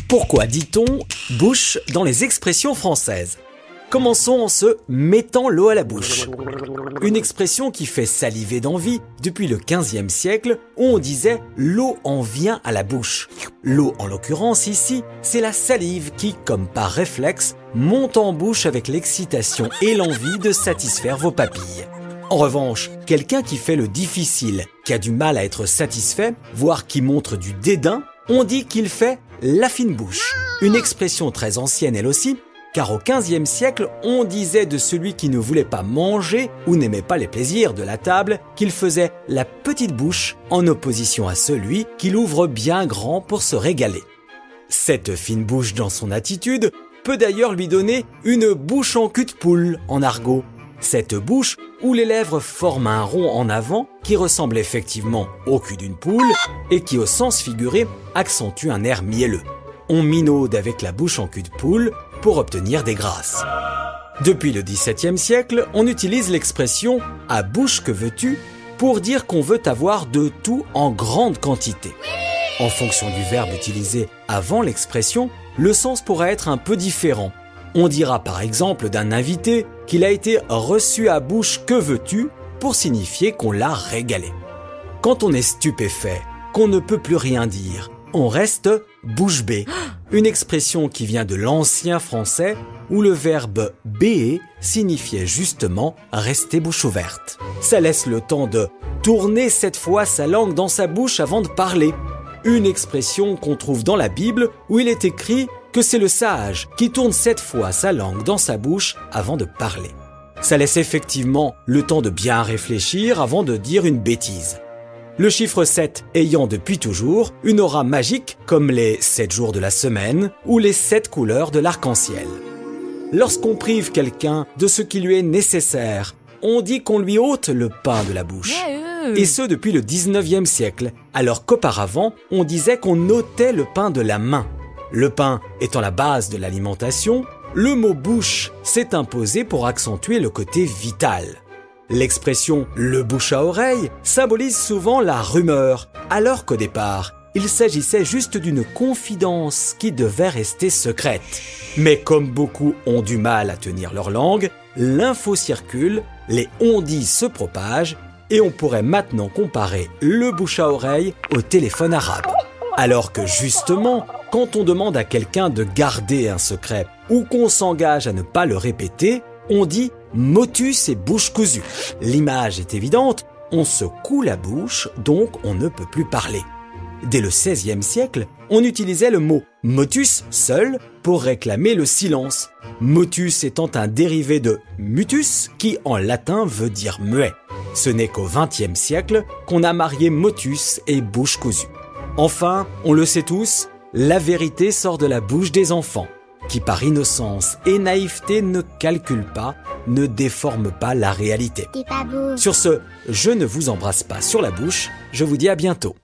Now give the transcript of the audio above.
Pourquoi dit-on « bouche » dans les expressions françaises? Commençons en se mettant l'eau à la bouche. Une expression qui fait saliver d'envie depuis le XVe siècle où on disait « l'eau en vient à la bouche ». L'eau, en l'occurrence ici, c'est la salive qui, comme par réflexe, monte en bouche avec l'excitation et l'envie de satisfaire vos papilles. En revanche, quelqu'un qui fait le difficile, qui a du mal à être satisfait, voire qui montre du dédain, on dit qu'il fait la fine bouche. Une expression très ancienne elle aussi, car au XVe siècle, on disait de celui qui ne voulait pas manger ou n'aimait pas les plaisirs de la table qu'il faisait la petite bouche en opposition à celui qui l'ouvre bien grand pour se régaler. Cette fine bouche dans son attitude peut d'ailleurs lui donner une bouche en cul de poule en argot. Cette bouche où les lèvres forment un rond en avant qui ressemble effectivement au cul d'une poule et qui au sens figuré accentue un air mielleux. On minaude avec la bouche en cul de poule pour obtenir des grâces. Depuis le XVIIe siècle, on utilise l'expression « à bouche que veux-tu » pour dire qu'on veut avoir de tout en grande quantité. En fonction du verbe utilisé avant l'expression, le sens pourrait être un peu différent. On dira par exemple d'un invité qu'il a été reçu à bouche que veux-tu pour signifier qu'on l'a régalé. Quand on est stupéfait, qu'on ne peut plus rien dire, on reste bouche bée, une expression qui vient de l'ancien français où le verbe béer signifiait justement rester bouche ouverte. Ça laisse le temps de tourner cette fois sa langue dans sa bouche avant de parler. Une expression qu'on trouve dans la Bible où il est écrit que c'est le sage qui tourne 7 fois sa langue dans sa bouche avant de parler. Ça laisse effectivement le temps de bien réfléchir avant de dire une bêtise. Le chiffre 7 ayant depuis toujours une aura magique comme les 7 jours de la semaine ou les 7 couleurs de l'arc-en-ciel. Lorsqu'on prive quelqu'un de ce qui lui est nécessaire, on dit qu'on lui ôte le pain de la bouche. Et ce depuis le 19e siècle, alors qu'auparavant, on disait qu'on ôtait le pain de la main. Le pain étant la base de l'alimentation, le mot « bouche » s'est imposé pour accentuer le côté vital. L'expression « le bouche à oreille » symbolise souvent la rumeur, alors qu'au départ, il s'agissait juste d'une confidence qui devait rester secrète. Mais comme beaucoup ont du mal à tenir leur langue, l'info circule, les on-dit se propagent, et on pourrait maintenant comparer le bouche à oreille au téléphone arabe. Alors que justement, quand on demande à quelqu'un de garder un secret ou qu'on s'engage à ne pas le répéter, on dit « motus et bouche cousue ». L'image est évidente, on se coud la bouche, donc on ne peut plus parler. Dès le XVIe siècle, on utilisait le mot « motus » seul pour réclamer le silence. Motus étant un dérivé de « mutus » qui en latin veut dire « muet ». Ce n'est qu'au XXe siècle qu'on a marié motus et bouche cousue. Enfin, on le sait tous, la vérité sort de la bouche des enfants, qui par innocence et naïveté ne calculent pas, ne déforment pas la réalité. Sur ce, je ne vous embrasse pas sur la bouche, je vous dis à bientôt.